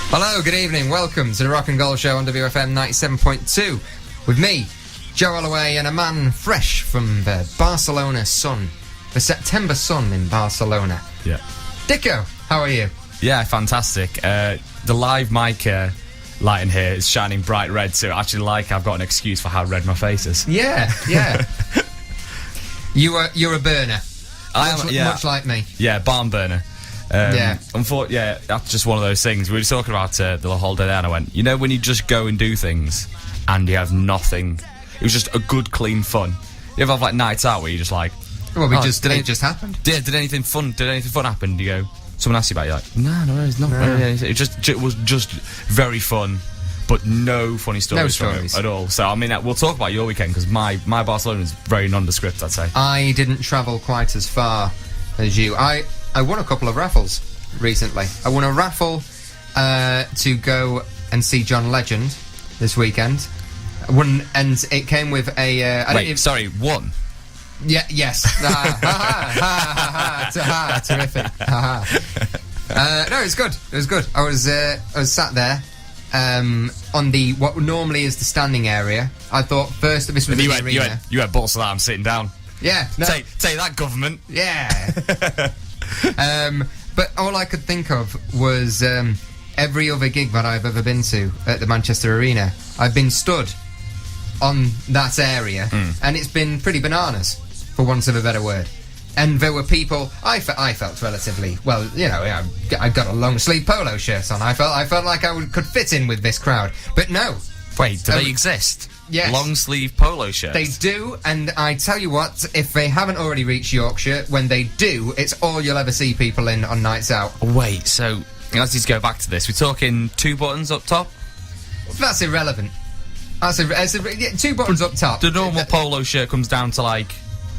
Hello, good evening, welcome to the Rock and Gold Show on WFM 97.2 with me, Joe Holloway, and a man fresh from the Barcelona sun, the September sun in Barcelona. Yeah. Dicko, how are you? Yeah, fantastic. The live mic light in here is shining bright red, so actually I've got an excuse for how red my face is. Yeah. You're a burner. Much like me. Yeah, barn burner. That's just one of those things. We were talking about the whole day there, and I went, you know, when you just go and do things and you have nothing, it was just a good, clean fun. You ever have like nights out where you're just like, well, it just happened. Did anything fun happen? Do you go, someone asks you about it, you're like, no, it's not. No. It was just very fun, but no funny stories from it at all. So I mean, we'll talk about your weekend, because my Barcelona is very nondescript, I'd say. I didn't travel quite as far as you. I won a couple of raffles recently. I won a raffle to go and see John Legend this weekend. And it came with a... one? Yeah, yes. Terrific. No, it was good. It was good. I was sat there on what normally is the standing area. I thought first this was the arena. You had balls of that, I'm sitting down. Yeah. No. Take that, government. Yeah. But all I could think of was every other gig that I've ever been to at the Manchester Arena, I've been stood on that area, and it's been pretty bananas, for want of a better word. And there were people. I felt relatively well. You know, I got a long sleeve polo shirt on. I felt like I could fit in with this crowd. But no. Wait, do they exist? Yes. Long sleeve polo shirts. They do, and I tell you what, if they haven't already reached Yorkshire, when they do, it's all you'll ever see people in on nights out. Wait, so let's just go back to this. We're talking 2 buttons up top? That's irrelevant. Yeah, 2 buttons up top. The normal polo shirt comes down to like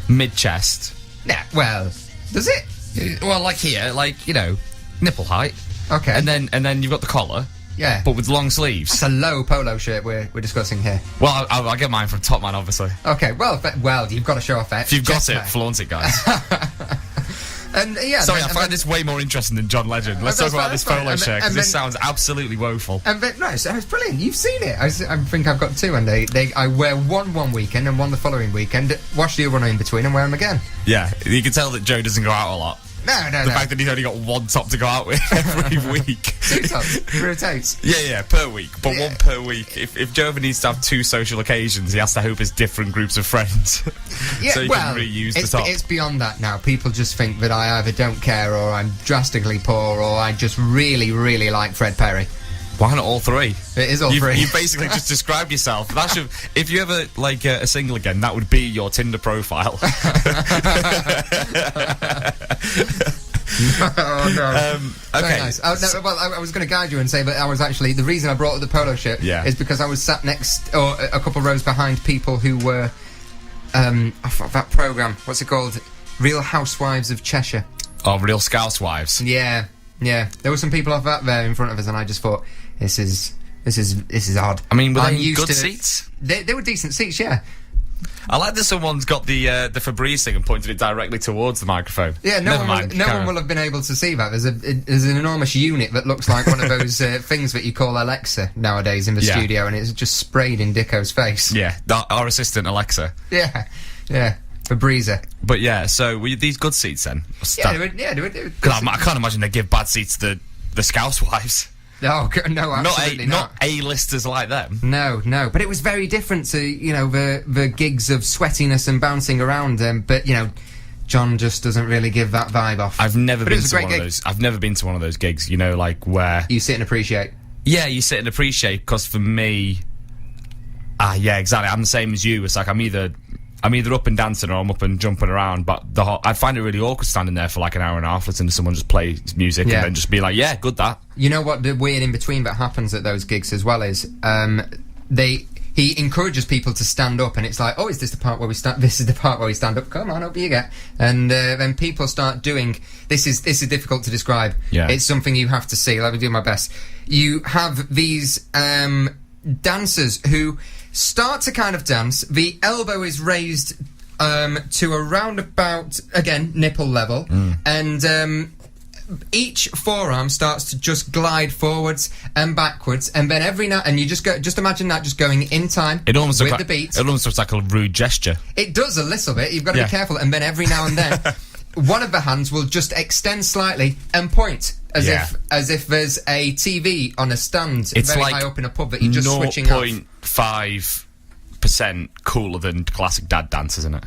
mid-chest. Yeah, well, does it? Well, like here, like, you know, nipple height. Okay. And then you've got the collar. Yeah. But with long sleeves. It's a low polo shirt we're discussing here. Well, I'll get mine from Top Man, obviously. Okay, well, you've got to show off that. If you've got it, flaunt it, guys. And yeah. Sorry, I find this way more interesting than John Legend. Let's talk about this polo shirt, because this sounds absolutely woeful. No, so it's brilliant. You've seen it. I think I've got 2, and I wear one weekend and one the following weekend, wash the other one in between and wear them again. Yeah, you can tell that Joe doesn't go out a lot. No. The fact that he's only got 1 top to go out with every week. 2 tops, rotates. Yeah, per week, but 1 per week. If Joe ever needs to have 2 social occasions, he has to hope it's different groups of friends. Yeah, so he can reuse the top. It's beyond that now. People just think that I either don't care, or I'm drastically poor, or I just really, really like Fred Perry. Why not all 3? It is all 3. You basically just described yourself. That should, if you ever like a single again, that would be your Tinder profile. Oh no. Okay. Very nice. I was going to guide you and say that I was actually, the reason I brought up the polo shirt is because I was sat next, or a couple of rows behind people who were that programme, what's it called? Real Housewives of Cheshire. Oh, Real Scousewives. Yeah. There were some people off that there in front of us, and I just thought, this is odd. I mean, were they good seats? They were decent seats, yeah. I like that someone's got the Febreze thing and pointed it directly towards the microphone. Yeah, no one will have been able to see that. There's an enormous unit that looks like one of those things that you call Alexa nowadays in the studio, and it's just sprayed in Dicko's face. Yeah, our assistant Alexa. Yeah. Febreze. But yeah, so were these good seats then? They were. I can't imagine they give bad seats to the Scousewives. No, absolutely not A-listers like them. No, but it was very different to, you know, the gigs of sweatiness and bouncing around. But you know, John just doesn't really give that vibe off. I've never been to one of those. I've never been to one of those gigs. You know, like where you sit and appreciate. Yeah, you sit and appreciate. Because for me, yeah, exactly. I'm the same as you. It's like I'm either up and dancing or I'm up and jumping around, but I find it really awkward standing there for like an hour and a half listening to someone just play music and then just be like, yeah, good that. You know what the weird in between that happens at those gigs as well is he encourages people to stand up, and it's like, oh, is this the part where we stand? This is the part where we stand up. Come on, up you get. And then people start doing. This is difficult to describe. Yeah. It's something you have to see. Let me do my best. You have these dancers who start to kind of dance. The elbow is raised to around about, again, nipple level, and each forearm starts to just glide forwards and backwards, and then every now and you just imagine that just going in time It almost with looks the like, beat. It almost looks like a rude gesture. It does a little bit. You've got to be careful, and then every now and then, one of the hands will just extend slightly and point as if there's a TV on a stand It's very like high up in a pub that you're just switching off. 0.5% cooler than classic dad dance, isn't it?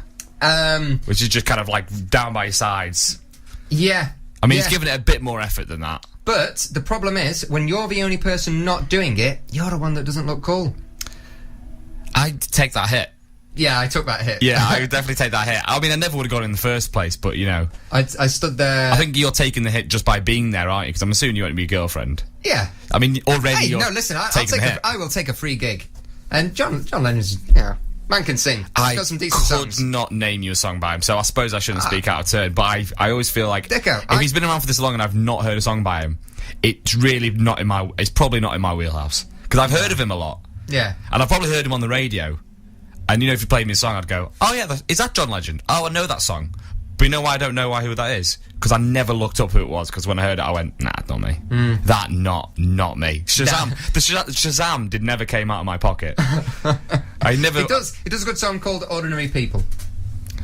Which is just kind of like down by your sides. Yeah. I mean, he's giving it a bit more effort than that. But the problem is, when you're the only person not doing it, you're the one that doesn't look cool. I'd take that hit. Yeah, I took that hit. Yeah, I would definitely take that hit. I mean, I never would have gone in the first place, but, you know. I stood there... I think you're taking the hit just by being there, aren't you? Because I'm assuming you want to be a girlfriend. Yeah. I mean, already Hey, you're no, listen, I will take a free gig. And John Lennon's, you know, man can sing. He's got some decent songs. I could not name you a song by him, so I suppose I shouldn't speak out of turn, but I always feel like... Dicko, if he's been around for this long and I've not heard a song by him, it's really not in my... It's probably not in my wheelhouse. Because I've heard of him a lot. Yeah. And I've probably heard him on the radio. And, you know, if you played me a song, I'd go, oh, yeah, is that John Legend? Oh, I know that song. But you know why I don't know who that is? Because I never looked up who it was, because when I heard it, I went, nah, not me. That, not me. Shazam. The Shazam did never came out of my pocket. I never... It does a good song called Ordinary People.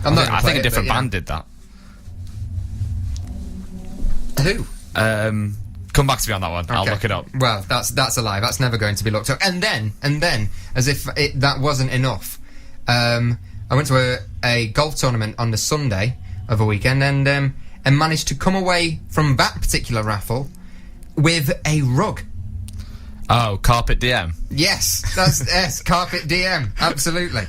I think a different band did that. Who? Come back to me on that one. Okay. I'll look it up. Well, that's a lie. That's never going to be looked up. And then, as if that wasn't enough, I went to a golf tournament on the Sunday of a weekend and managed to come away from that particular raffle with a rug. Oh, Carpet DM. Yes, yes, Carpet DM. Absolutely.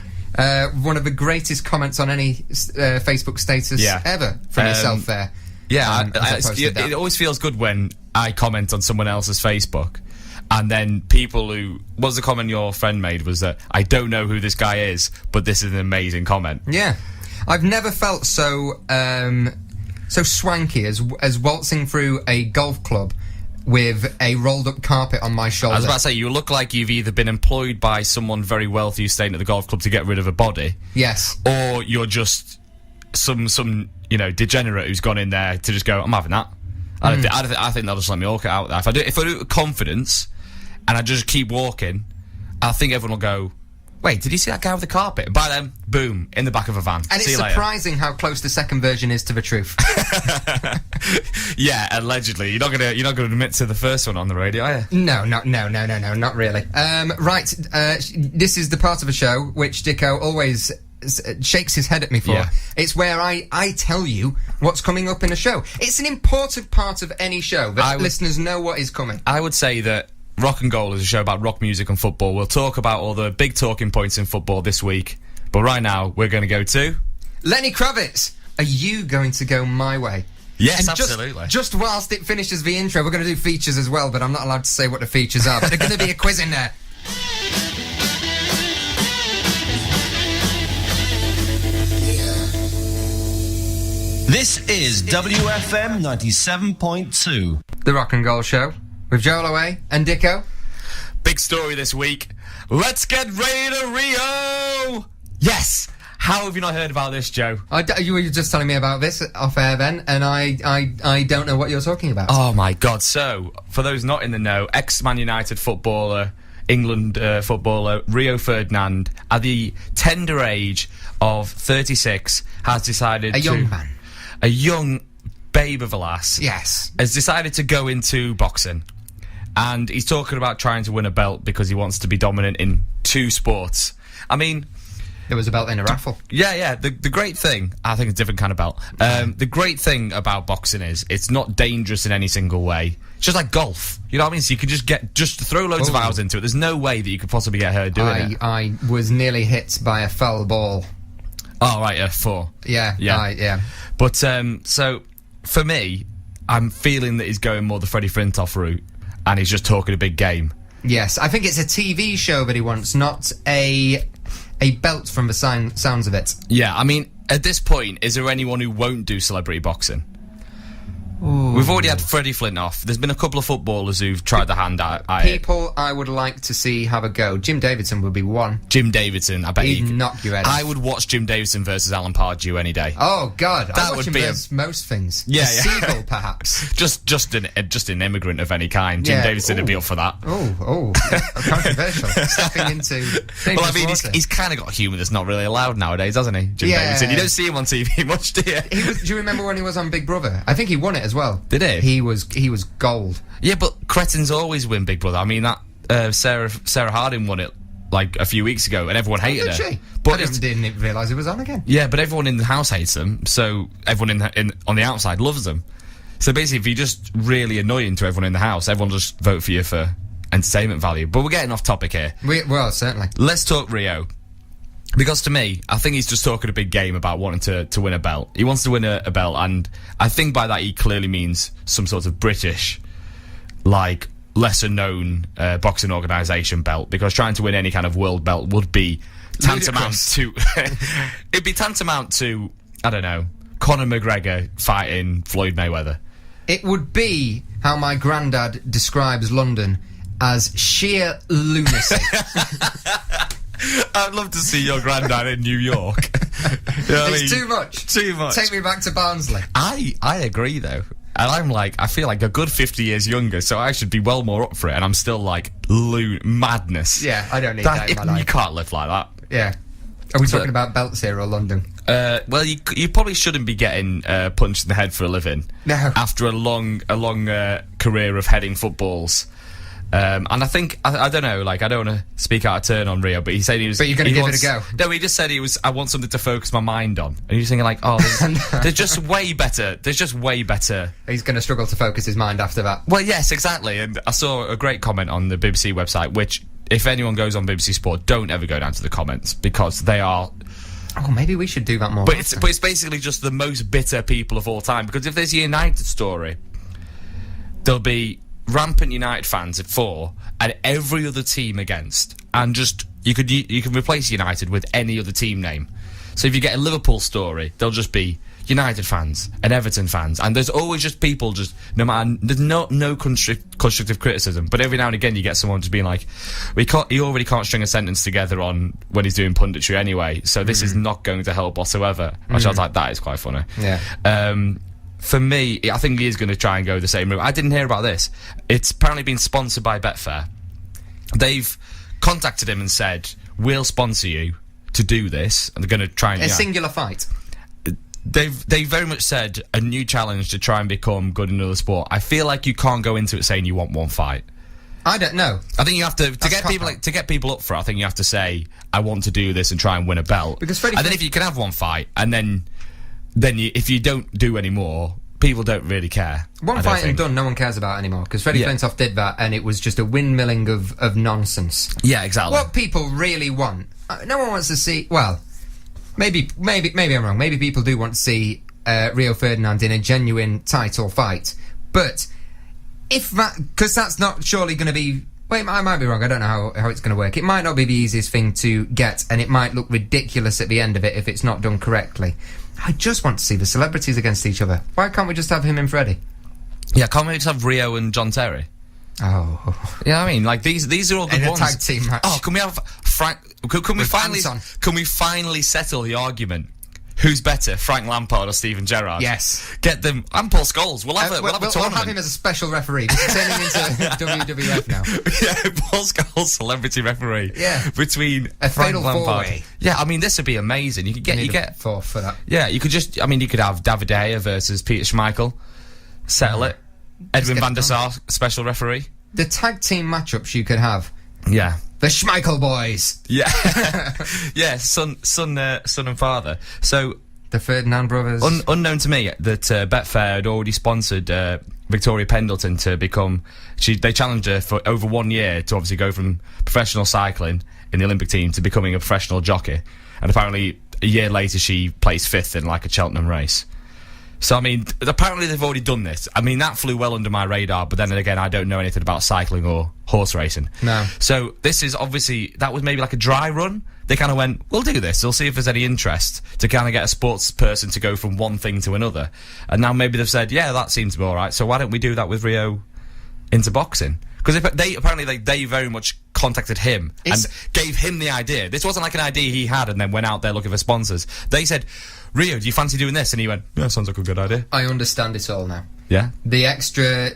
One of the greatest comments on any Facebook status ever from yourself there. Yeah, it always feels good when I comment on someone else's Facebook, and then people who... What was the comment your friend made was that, I don't know who this guy is, but this is an amazing comment. Yeah. I've never felt so swanky as waltzing through a golf club with a rolled-up carpet on my shoulder. I was about to say, you look like you've either been employed by someone very wealthy who's staying at the golf club to get rid of a body. Yes. Or you're just some you know, degenerate who's gone in there to just go, I'm having that. I think they'll just let me walk it out there. If I do it with confidence and I just keep walking, I think everyone will go, wait, did you see that guy with the carpet? And by then, boom, in the back of a van. And see it's surprising how close the second version is to the truth. Yeah, allegedly. You're not gonna admit to the first one on the radio, are you? No, not really. Right, this is the part of the show which Dicko always shakes his head at me for. Yeah. It's where I tell you what's coming up in a show. It's an important part of any show that listeners know what is coming. I would say that Rock and Goal is a show about rock music and football. We'll talk about all the big talking points in football this week, but right now we're going to go to Lenny Kravitz. Are you going to go my way? Yes, and absolutely. Just whilst it finishes the intro, we're going to do features as well, but I'm not allowed to say what the features are, but there's going to be a quiz in there. This is WFM 97.2. The Rock and Goal Show with Joel Away and Dicko. Big story this week. Let's get ready to Rio! Yes! How have you not heard about this, Joe? You were just telling me about this off air then, and I don't know what you're talking about. Oh my God. So, for those not in the know, ex-Man United footballer, England footballer, Rio Ferdinand, at the tender age of 36, has decided A young man. A young babe of a lass. Yes. Has decided to go into boxing. And he's talking about trying to win a belt because he wants to be dominant in two sports. I mean... There was a belt in a raffle. Yeah. The great thing... I think it's a different kind of belt. The great thing about boxing is it's not dangerous in any single way. It's just like golf. You know what I mean? So you can just throw loads of hours into it. There's no way that you could possibly get hurt doing it. I was nearly hit by a foul ball. Oh, right, 4. Yeah. Yeah. But, so, for me, I'm feeling that he's going more the Freddie Flintoff route, and he's just talking a big game. Yes, I think it's a TV show that he wants, not a belt from the sounds of it. Yeah, I mean, at this point, is there anyone who won't do celebrity boxing? We've already had Freddie Flintoff. There's been a couple of footballers who've tried their hand at it. People I would like to see have a go. Jim Davidson would be one. Jim Davidson, I bet he'd knock your head off. I would watch Jim Davidson versus Alan Pardew any day. Oh God, that would be most things. Yeah, Seagull, perhaps. just an immigrant of any kind. Jim Davidson would be up for that. Controversial. Stepping into. Well, I mean, he's kind of got humour that's not really allowed nowadays, hasn't he? Jim Davidson. You don't see him on TV much, do you? Do you remember when he was on Big Brother? I think he won it as well. Did he? He was gold. Yeah, but cretins always win Big Brother. I mean, that Sarah Harding won it like a few weeks ago, and everyone hated her. She? But I didn't realise it was on again. Yeah, but everyone in the house hates them, so everyone on the outside loves them. So basically, if you're just really annoying to everyone in the house, everyone will just vote for you for entertainment value. But we're getting off topic here. Well, certainly. Let's talk Rio. Because to me, I think he's just talking a big game about wanting to win a belt. He wants to win a belt, and I think by that he clearly means some sort of British, like, lesser-known boxing organisation belt, because trying to win any kind of world belt would be tantamount to... it'd be tantamount to, I don't know, Conor McGregor fighting Floyd Mayweather. It would be how my granddad describes London, as sheer lunacy. I'd love to see your granddad in New York. You know it's too much. Too much. Take me back to Barnsley. I agree, though. And I'm like, I feel like a good 50 years younger, so I should be well more up for it, and I'm still like, madness. Yeah, I don't need that in my life. You can't live like that. Yeah. Are we talking about belts here or London? Well, you probably shouldn't be getting punched in the head for a living. No. After a long career of heading footballs. And I think, I don't know, like, I don't want to speak out of turn on Rio, but he said he was... But you're going to give it a go? No, he just said I want something to focus my mind on. And you're thinking like, there's just way better. He's going to struggle to focus his mind after that. Well, yes, exactly. And I saw a great comment on the BBC website, which, if anyone goes on BBC Sport, don't ever go down to the comments, because they are... Oh, maybe we should do that more. But it's basically just the most bitter people of all time, because if there's a United story, there'll be rampant United fans at 4 and every other team against, and just you can replace United with any other team name. So if you get a Liverpool story, there'll just be United fans and Everton fans, and there's always just people just there's no constructive criticism, but every now and again you get someone just being like, he already can't string a sentence together on when he's doing punditry anyway, so this is not going to help whatsoever. Which I was like, that is quite funny. Yeah. For me, I think he is going to try and go the same route. I didn't hear about this. It's apparently been sponsored by Betfair. They've contacted him and said, we'll sponsor you to do this, and they're going to try and... A singular fight. They very much said a new challenge to try and become good in another sport. I feel like you can't go into it saying you want one fight. I don't know. I think you have to get people up for it. I think you have to say, I want to do this and try and win a belt. Because then if you can have one fight, and then if you don't do any more, people don't really care. One fight and done, no one cares about anymore. Because Freddie Flintoff did that, and it was just a windmilling of nonsense. Yeah, exactly. What people really want, no one wants to see. Well, maybe I'm wrong. Maybe people do want to see Rio Ferdinand in a genuine title fight, but because that's not surely going to be. Wait, I might be wrong. I don't know how it's going to work. It might not be the easiest thing to get, and it might look ridiculous at the end of it if it's not done correctly. I just want to see the celebrities against each other. Why can't we just have him and Freddie? Yeah, can't we just have Rio and John Terry? Oh. Yeah, I mean, like, these are all good ones. In a tag team match. Oh, can we have Frank... Can we finally settle the argument? Who's better, Frank Lampard or Steven Gerrard? Yes. Get them... And Paul Scholes. We'll have a tournament. We'll have him as a special referee. This is turning into WWF now. Yeah, Paul Scholes, celebrity referee. Yeah. Between a Frank fatal Lampard. Four-way. Yeah, I mean, this would be amazing. You get four for that. Yeah, you could just... I mean, you could have David De Gea versus Peter Schmeichel. Settle it. Edwin van der Sar, special referee. The tag team matchups you could have. Yeah. The Schmeichel boys. Yeah. Yeah, son and father. So... The Ferdinand brothers. Unknown to me that Betfair had already sponsored Victoria Pendleton to become... They challenged her for over 1 year to obviously go from professional cycling in the Olympic team to becoming a professional jockey. And apparently, a year later, she placed 5th in, like, a Cheltenham race. So, I mean, apparently they've already done this. I mean, that flew well under my radar, but then again, I don't know anything about cycling or horse racing. No. So, this is obviously, that was maybe like a dry run. They kind of went, we'll do this. We'll see if there's any interest to kind of get a sports person to go from one thing to another. And now maybe they've said, yeah, that seems to be all right. So why don't we do that with Rio into boxing? Because they very much contacted him and gave him the idea. This wasn't like an idea he had and then went out there looking for sponsors. They said, Rio, do you fancy doing this? And he went, yeah, sounds like a good idea. I understand it all now. Yeah? The extra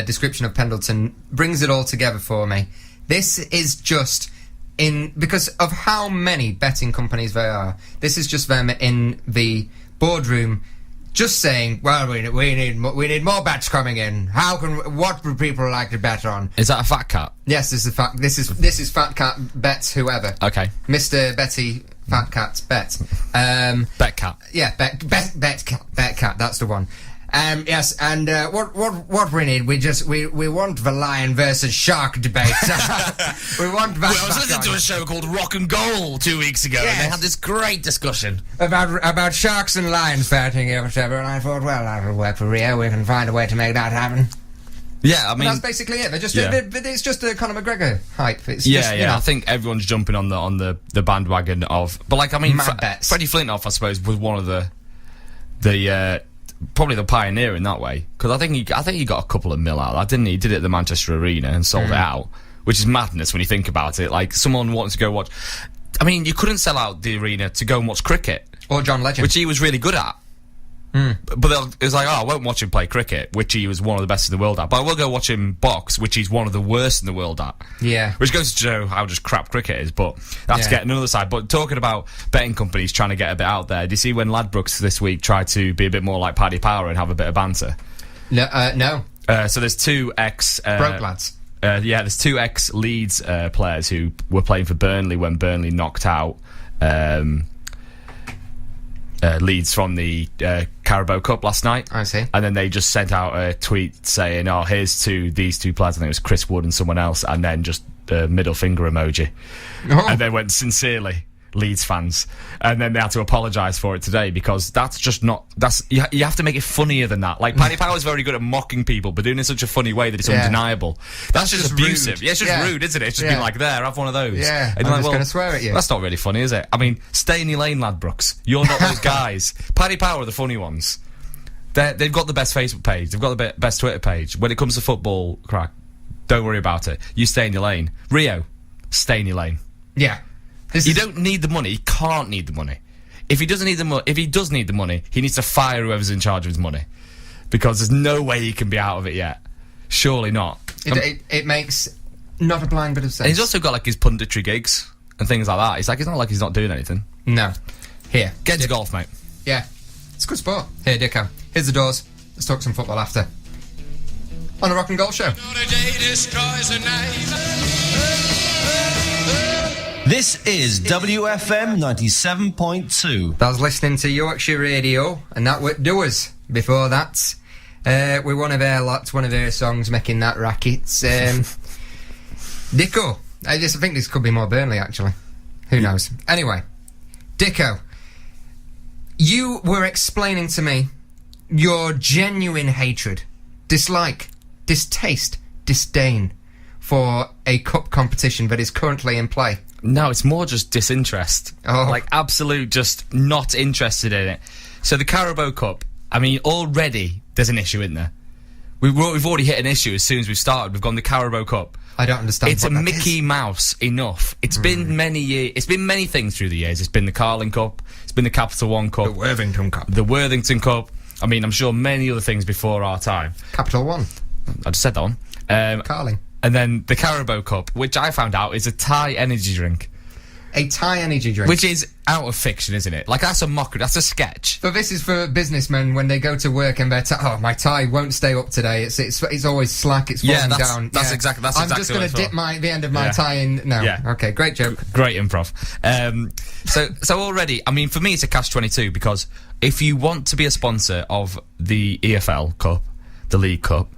description of Pendleton brings it all together for me. This is just because of how many betting companies there are. This is just them in the boardroom just saying, well, we need more bets coming in. What would people like to bet on? Is that a fat cat? Yes, this is Fat Cat bets whoever. Okay. Mr. Betty Fat Cat's bet. Bet cat. Yeah, bet cat. That's the one. Yes, and what we need? We want the lion versus shark debate. We want that. Well, I was listening to a show called Rock and Goal 2 weeks ago, and they had this great discussion about sharks and lions fighting or whatever. And I thought, well, that'll work for Rio. We can find a way to make that happen. Yeah, I mean, that's basically it. It's just a Conor McGregor hype. It's yeah, just, yeah. You know. I think everyone's jumping on the bandwagon of, but like, I mean, bets. Freddie Flintoff, I suppose, was one of the probably the pioneer in that way, because I think he got a couple of mil out of that, didn't he? He did it at the Manchester Arena and sold it out, which is madness when you think about it. Like, someone wanting to go watch. I mean, you couldn't sell out the arena to go and watch cricket Or John Legend, which he was really good at. But it was like, oh, I won't watch him play cricket, which he was one of the best in the world at, but I will go watch him box, which he's one of the worst in the world at. Yeah. Which goes to show how just crap cricket is, but that's Yeah. getting another side. But talking about betting companies trying to get a bit out there, do you see when Ladbrokes this week tried to be a bit more like Paddy Power and have a bit of banter? No. So there's two ex... Broke lads. There's two ex-Leeds players who were playing for Burnley when Burnley knocked out Leeds from the Carabao Cup last night. I see. And then they just sent out a tweet saying, oh, here's to these two players. I think it was Chris Wood and someone else, and then just a middle finger emoji. Oh. And they went, sincerely, Leeds fans. And then they had to apologise for it today, because that's just not... You have to make it funnier than that. Like, Paddy Power's very good at mocking people, but doing it in such a funny way that it's undeniable. That's just abusive. Rude. Yeah, it's just rude, isn't it? It's just being like, there, have one of those. Yeah, and I'm just going to swear at you. That's not really funny, is it? I mean, stay in your lane, Ladbrokes. You're not those guys. Paddy Power are the funny ones. They've got the best Facebook page. They've got the best Twitter page. When it comes to football, don't worry about it. You stay in your lane. Rio, stay in your lane. Yeah. You don't need the money. He can't need the money. If he doesn't need the money, if he does need the money, he needs to fire whoever's in charge of his money, because there's no way he can be out of it yet. Surely not. It makes not a blind bit of sense. And he's also got like his punditry gigs and things like that. It's not like he's not doing anything. No. Here. Get into golf, mate. Yeah. It's a good sport. Here, Dicko. Here's the doors. Let's talk some football after. On the Rock and Golf Show. This is WFM 97.2. I was listening to Yorkshire Radio, and that were Doers. Before that, with one of their songs making that racket. Dicko. I think this could be more Burnley, actually. Who knows? Anyway, Dicko, you were explaining to me your genuine hatred, dislike, distaste, disdain for a cup competition that is currently in play. No, it's more just disinterest. Oh. Like, absolute just not interested in it. So the Carabao Cup, I mean, already there's an issue in there. We've already hit an issue as soon as we've started. We've gone the Carabao Cup. I don't understand. It's a Mickey Mouse enough. It's been many years. It's been many things through the years. It's been the Carling Cup. It's been the Capital One Cup. The Worthington Cup. The Worthington Cup. I mean, I'm sure many other things before our time. Capital One. I just said that one. Carling. And then the Carabao Cup, which I found out is a Thai energy drink. A Thai energy drink. Which is out of fiction, isn't it? Like, that's a mockery. That's a sketch. But this is for businessmen when they go to work and they're my tie won't stay up today. It's always slack. It's falling down. That's exactly. That's I'm exactly just going to dip the end of my tie in. No. Yeah. Okay. Great joke. Great improv. So already, I mean, for me, it's a catch-22, because if you want to be a sponsor of the EFL Cup, the League Cup,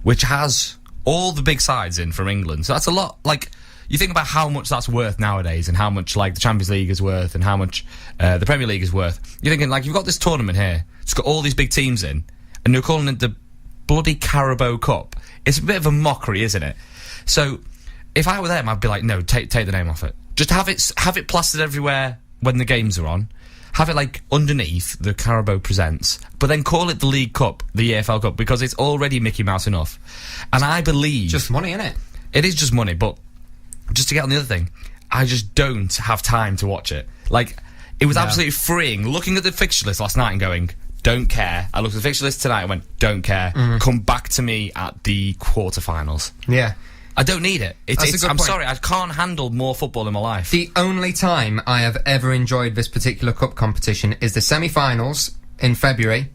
which has all the big sides in from England, so that's a lot. Like, you think about how much that's worth nowadays, and how much like the Champions League is worth, and how much the Premier League is worth. You're thinking like, you've got this tournament here, it's got all these big teams in, and you're calling it the bloody Carabao Cup. It's a bit of a mockery, isn't it? So if I were them, I'd be like, no, take the name off it. Just have it plastered everywhere when the games are on. Have it like underneath the Carabao Presents, but then call it the League Cup, the EFL Cup, because it's already Mickey Mouse enough. And I believe just money, innit? It is just money, but just to get on the other thing, I just don't have time to watch it. Like, it was absolutely freeing looking at the fixture list last night and going, don't care. I looked at the fixture list tonight and went, don't care. Come back to me at the quarterfinals. Yeah. I don't need it. I'm point. sorry, I can't handle more football in my life. The only time I have ever enjoyed this particular cup competition is the semi-finals in February.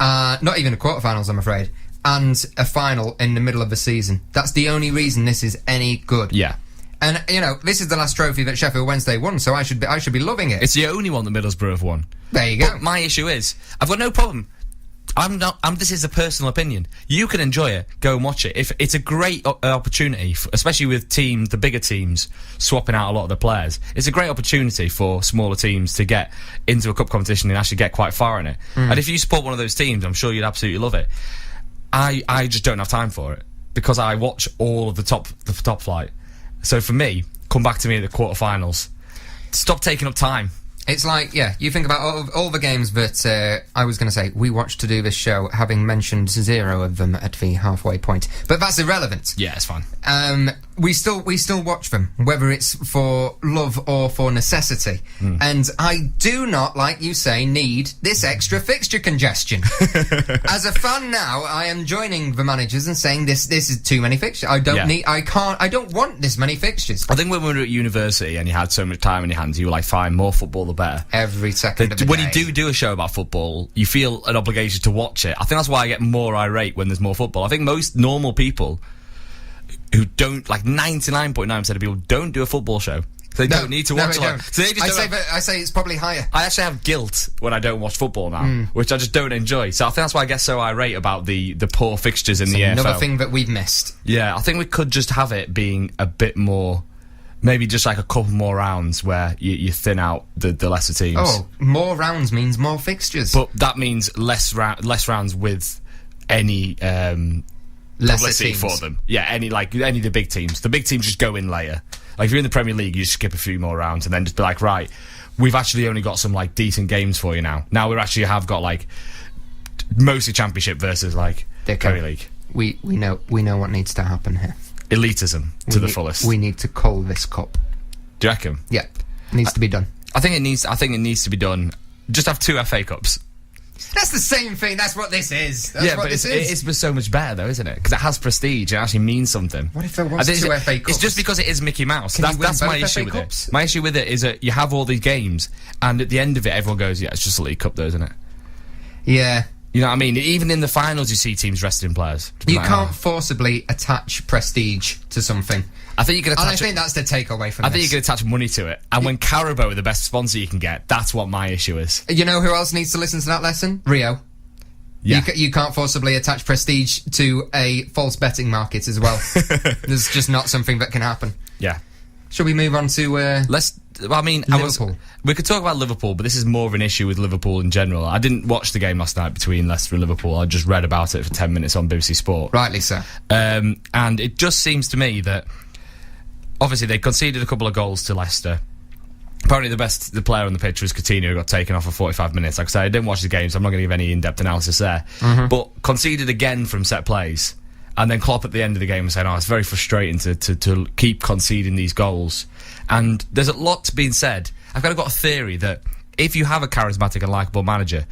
Not even the quarterfinals, I'm afraid. And a final in the middle of the season. That's the only reason this is any good. Yeah. And, you know, this is the last trophy that Sheffield Wednesday won, so I should be loving it. It's the only one that Middlesbrough have won. There you go. But my issue is, I've got no problem. This is a personal opinion. You can enjoy it. Go and watch it. If it's a great opportunity, especially with the bigger teams swapping out a lot of the players. It's a great opportunity for smaller teams to get into a cup competition and actually get quite far in it. And if you support one of those teams, I'm sure you'd absolutely love it. I just don't have time for it because I watch all of the top flight. So for me, come back to me at the quarterfinals. Stop taking up time. It's like, yeah, you think about all the games that I was going to say we watched to do this show, having mentioned 0 of them at the halfway point. But that's irrelevant. Yeah, it's fine. We still watch them, whether it's for love or for necessity. And I do not, like you say, need this extra fixture congestion. As a fan now, I am joining the managers and saying this is too many fixtures. I don't want this many fixtures. I think when we were at university and you had so much time in your hands, you were like, fine, more football the better. Every second of the when day. you do a show about football, you feel an obligation to watch it. I think that's why I get more irate when there's more football. I think most normal people who don't, like 99.9% of people don't do a football show. They don't need to watch it. So I say it's probably higher. I actually have guilt when I don't watch football now, which I just don't enjoy. So I think that's why I get so irate about the poor fixtures in the EFL. Another thing that we've missed. Yeah, I think we could just have it being a bit more... Maybe just like a couple more rounds where you thin out the lesser teams. Oh, more rounds means more fixtures. But that means less rounds with any publicity for them. Yeah, any of the big teams. The big teams just go in later. Like if you're in the Premier League, you just skip a few more rounds and then just be like, right, we've actually only got some like decent games for you now. Now we actually have got like mostly Championship versus like Premier League. We know what needs to happen here. Elitism to the fullest. We need to cull this cup. Do you reckon? Yeah, it needs to be done. I think it needs to be done. Just have 2 FA Cups. That's the same thing. That's what this is. It's so much better though, isn't it? Because it has prestige. It actually means something. What if there was 2 FA Cups? It's just because it is Mickey Mouse. That's my issue with it. My issue with it is that you have all these games, and at the end of it, everyone goes, "Yeah, it's just a League Cup, though, isn't it?" Yeah. You know what I mean? Even in the finals, you see teams resting players. You can't forcibly attach prestige to something. I think you can attach. And I think that's the takeaway from this. I think you can attach money to it. And when Carabao are the best sponsor you can get, that's what my issue is. You know who else needs to listen to that lesson? Rio. Yeah. You can't forcibly attach prestige to a false betting market as well. There's just not something that can happen. Yeah. Shall we move on to Liverpool? We could talk about Liverpool, but this is more of an issue with Liverpool in general. I didn't watch the game last night between Leicester and Liverpool. I just read about it for 10 minutes on BBC Sport. Rightly so. And it just seems to me that obviously they conceded a couple of goals to Leicester. Apparently the player on the pitch was Coutinho, who got taken off for 45 minutes. Like I said, I didn't watch the game, so I'm not going to give any in-depth analysis there. But conceded again from set plays. And then Klopp at the end of the game was saying, it's very frustrating to keep conceding these goals. And there's a lot to be said. I've kind of got a theory that if you have a charismatic and likeable manager,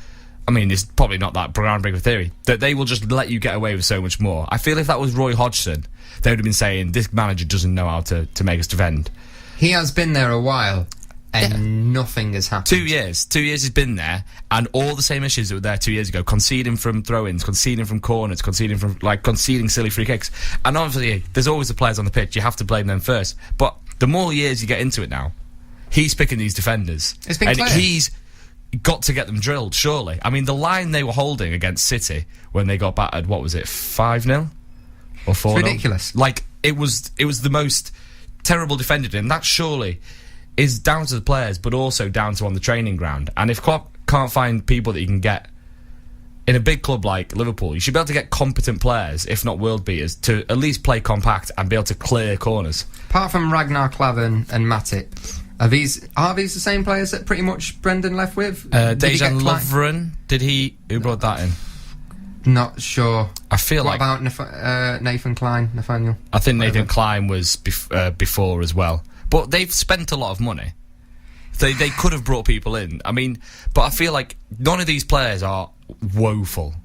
I mean, it's probably not that groundbreaking theory, that they will just let you get away with so much more. I feel if that was Roy Hodgson, they would have been saying, this manager doesn't know how to make us defend. He has been there a while. And nothing has happened. 2 years. 2 years he's been there, and all the same issues that were there 2 years ago. Conceding from throw-ins, conceding from corners, conceding silly free kicks. And obviously, there's always the players on the pitch. You have to blame them first. But the more years you get into it now, he's picking these defenders. It's been clear. He's got to get them drilled, surely. I mean, the line they were holding against City when they got battered, what was it, 5-0? Or 4-0? It's ridiculous. Like, it was the most terrible defending, and that surely is down to the players, but also down to on the training ground. And if Klopp can't find people that you can get in a big club like Liverpool, you should be able to get competent players, if not world beaters, to at least play compact and be able to clear corners. Apart from Ragnar Klavan and Matip, are these the same players that pretty much Brendan left with? Dejan Lovren, who brought that in? Not sure. I feel what about Nathan Klein, Nathaniel? I think Nathan Klein was before as well. But they've spent a lot of money. They could have brought people in. I mean, but I feel like none of these players are woeful.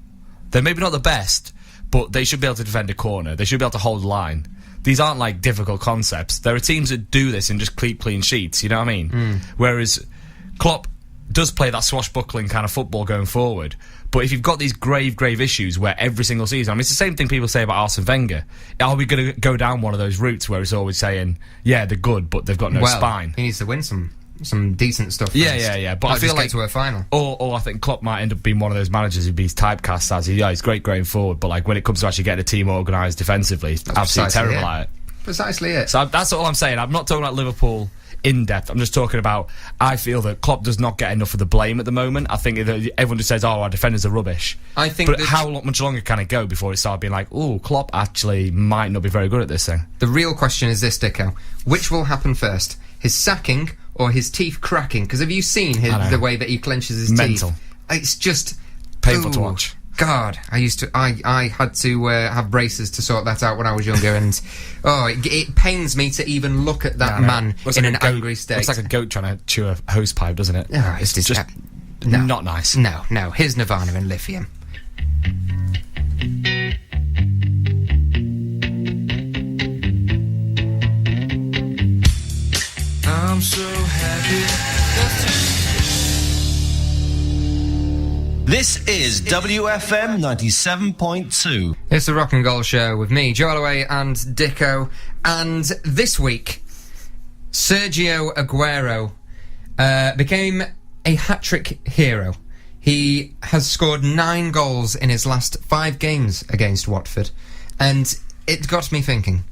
They're maybe not the best, but they should be able to defend a corner. They should be able to hold the line. These aren't like difficult concepts. There are teams that do this and just keep clean sheets, you know what I mean? Whereas Klopp does play that swashbuckling kind of football going forward. But if you've got these grave issues where every single season, I mean, it's the same thing people say about Arsene Wenger. Are we going to go down one of those routes where it's always saying, yeah, they're good, but they've got no spine? He needs to win some decent stuff. Yeah. But I feel like to a final. Or I think Klopp might end up being one of those managers who'd be typecast as he's great going forward, but like when it comes to actually getting a team organised defensively, he's absolutely terrible at it. Precisely it. So that's all I'm saying. I'm not talking about Liverpool in depth. I'm just talking about, I feel that Klopp does not get enough of the blame at the moment. I think that everyone just says, our defenders are rubbish. I think, but how much longer can it go before it starts being like, oh, Klopp actually might not be very good at this thing? The real question is this, Dicko: which will happen first, his sacking or his teeth cracking? Because have you seen the way that he clenches his Mental. teeth? It's just painful to watch. God, I had to have braces to sort that out when I was younger, and it pains me to even look at that man in an angry state. Looks like a goat trying to chew a hose pipe, doesn't it? Oh, it's just not nice. No, here's Nirvana and Lithium. I'm so happy. This is WFM 97.2. It's the Rock and Gold Show with me, Joe and Dicko, and this week, Sergio Aguero became a hat-trick hero. He has scored 9 goals in his last 5 games against Watford, and it got me thinking,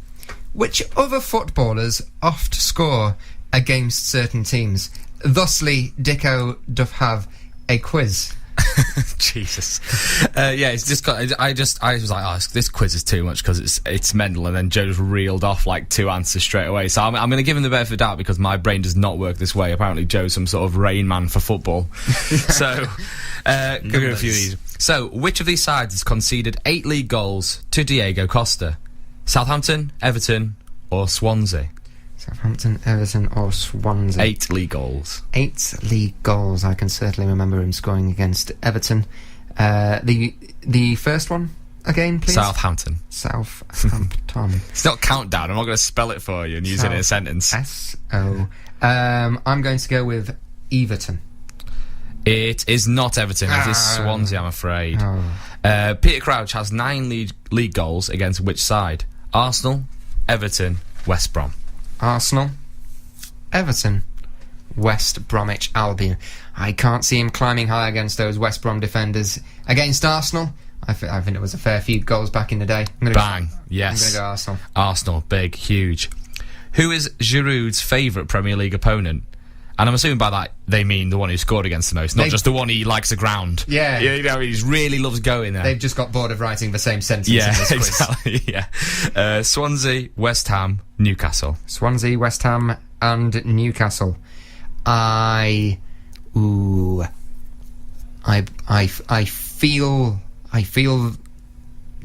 which other footballers oft score against certain teams? Thusly, Dicko doth have a quiz. Jesus. It's just got, I was like, this quiz is too much because it's mental, and then Joe just reeled off like 2 answers straight away. So I'm going to give him the benefit of the doubt because my brain does not work this way. Apparently Joe's some sort of Rain Man for football. So go through a few of these. So which of these sides has conceded 8 league goals to Diego Costa? Southampton, Everton or Swansea? Southampton, Everton or Swansea. 8 league goals. 8 league goals. I can certainly remember him scoring against Everton. The first one again, please. Southampton. It's not countdown. I'm not going to spell it for you and use it in a sentence. S-O. I'm going to go with Everton. It is not Everton. It is Swansea, I'm afraid. Peter Crouch has 9 league goals against which side? Arsenal, Everton, West Brom. Arsenal, Everton, West Bromwich Albion. I can't see him climbing high against those West Brom defenders. Against Arsenal, I think it was a fair few goals back in the day. Bang, yes. I'm going to go Arsenal. Arsenal, big, huge. Who is Giroud's favourite Premier League opponent? And I'm assuming by that they mean the one who scored against the most, not just the one he likes the ground. Yeah. You know, he really loves going there. They've just got bored of writing the same sentence in this quiz. Exactly, yeah. Swansea, West Ham, Newcastle. Swansea, West Ham and Newcastle. I feel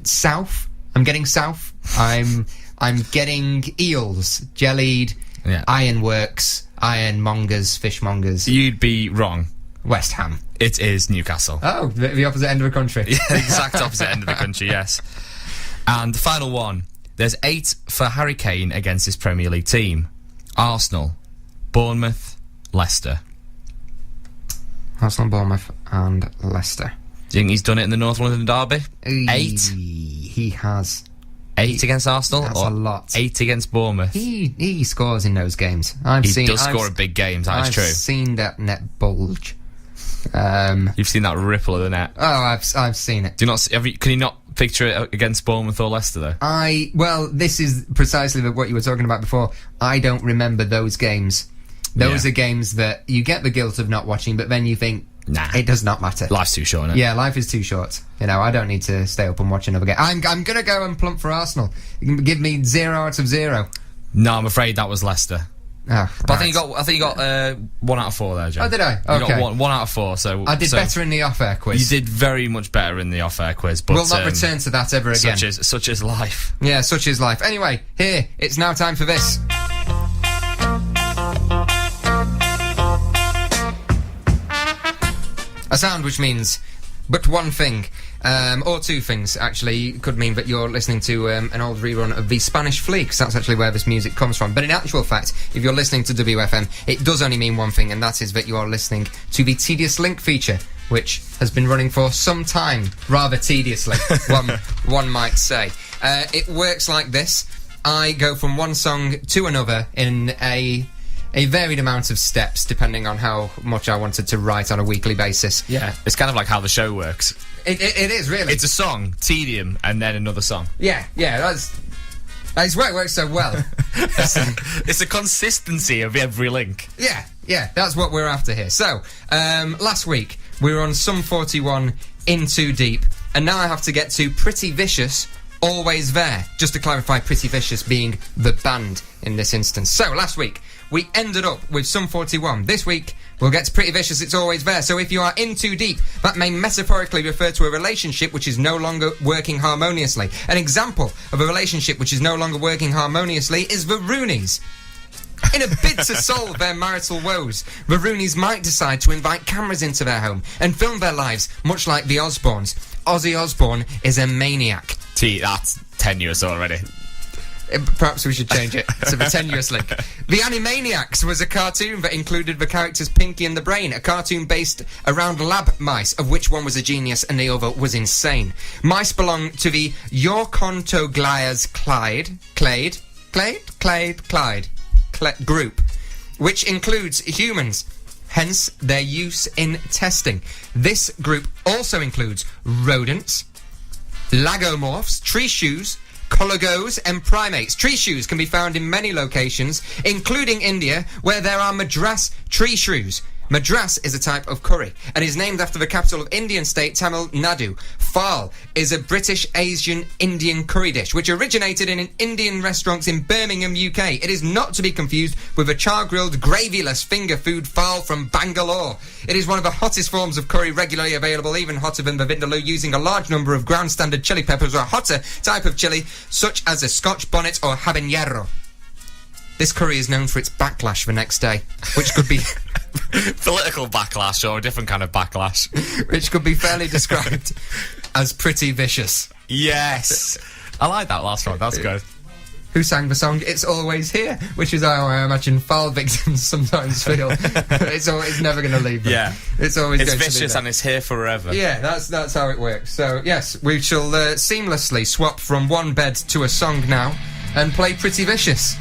south. I'm getting south. I'm getting eels, jellied, ironworks, ironmongers, fishmongers. You'd be wrong. West Ham. It is Newcastle. Oh, the opposite end of the country. Yeah, the exact opposite end of the country, yes. And the final one. There's 8 for Harry Kane against his Premier League team. Arsenal, Bournemouth, Leicester. Arsenal, Bournemouth and Leicester. Do you think he's done it in the North London derby? 8? He has. 8 against Arsenal? That's or a lot. 8 against Bournemouth? He scores in those games. He does score in big games, that is true. I've seen that net bulge. You've seen that ripple of the net. Oh, I've seen it. Do you not? Can you not picture it against Bournemouth or Leicester though? Well, this is precisely what you were talking about before. I don't remember those games. Those are games that you get the guilt of not watching, but then you think, nah, it does not matter. Life's too short, isn't it? Yeah, life is too short. You know, I don't need to stay up and watch another game. I'm going to go and plump for Arsenal. You can give me 0 out of 0. No, I'm afraid that was Leicester. Oh, but I think you got 1 out of 4 there, Joe. Oh, did I? Okay. You got one out of 4. So I did better in the off-air quiz. You did very much better in the off-air quiz. But we'll not return to that ever again. Such is life. Yeah, such is life. Anyway, here, it's now time for this. A sound which means but one thing, or two things, actually. It could mean that you're listening to an old rerun of the Spanish Flea, because that's actually where this music comes from. But in actual fact, if you're listening to WFM, it does only mean one thing, and that is that you are listening to the Tedious Link feature, which has been running for some time, rather tediously, one might say. It works like this. I go from one song to another in a varied amount of steps, depending on how much I wanted to write on a weekly basis. Yeah, it's kind of like how the show works. It is, really. It's a song, tedium, and then another song. Yeah, that's why it works so well. It's a consistency of every link. Yeah, that's what we're after here. So, last week, we were on Sum 41, In Too Deep, and now I have to get to Pretty Vicious, Always There. Just to clarify, Pretty Vicious being the band in this instance. So, last week, we ended up with Sum 41. This week, we'll get to Pretty Vicious, It's Always There. So if you are in too deep, that may metaphorically refer to a relationship which is no longer working harmoniously. An example of a relationship which is no longer working harmoniously is the Roonies. In a bid to solve their marital woes, the Roonies might decide to invite cameras into their home and film their lives, much like the Osbournes. Ozzy Osbourne is a maniac. That's tenuous already. Perhaps we should change it to the tenuous link. The Animaniacs was a cartoon that included the characters Pinky and the Brain, a cartoon based around lab mice, of which one was a genius and the other was insane. Mice belong to the Yorkontoglyas Clyde group, which includes humans, hence their use in testing. This group also includes rodents, lagomorphs, tree shoes, cologos and primates. Tree shoes can be found in many locations, including India, where there are Madras tree shrews. Madras is a type of curry and is named after the capital of Indian state Tamil Nadu. Phal is a British Asian Indian curry dish which originated in Indian restaurants in Birmingham, UK. It is not to be confused with a char-grilled, gravyless finger food phal from Bangalore. It is one of the hottest forms of curry regularly available, even hotter than the vindaloo, using a large number of ground standard chili peppers or a hotter type of chili such as a Scotch bonnet or habanero. This curry is known for its backlash the next day, which could be political backlash or a different kind of backlash, which could be fairly described as pretty vicious. Yes, I like that last one. That's good. Who sang the song "It's Always Here," which is how I imagine foul victims sometimes feel. It's never going to leave them. Yeah, it's always it's going vicious to be there. and it's here forever. Yeah, that's how it works. So yes, we shall seamlessly swap from one bed to a song now and play Pretty Vicious.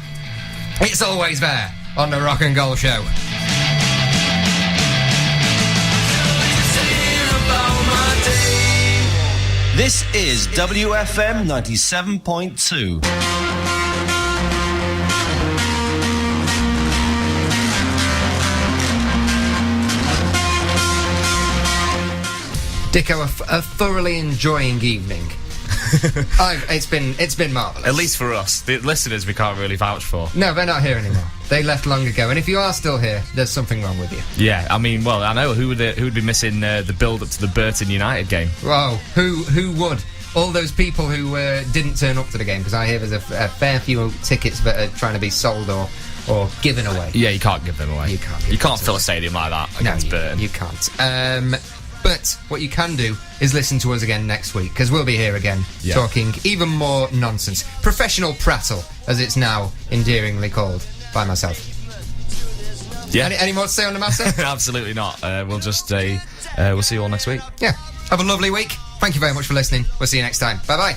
It's Always There on the Rock and Gold Show. This is WFM 97.2. Dicko, a thoroughly enjoying evening. It's been marvellous. At least for us. The listeners we can't really vouch for. No, they're not here anymore. They left long ago. And if you are still here, there's something wrong with you. Yeah, I mean, well, I know who would be missing the build-up to the Burton United game. Whoa, who would? All those people who didn't turn up to the game, because I hear there's a fair few tickets that are trying to be sold or given away. Yeah, you can't give them away. You can't fill a stadium like that against Burton. You can't. But what you can do is listen to us again next week, because we'll be here again talking even more nonsense. Professional prattle, as it's now endearingly called by myself. Yeah. Any more to say on the matter? Absolutely not. We'll just say we'll see you all next week. Yeah. Have a lovely week. Thank you very much for listening. We'll see you next time. Bye-bye.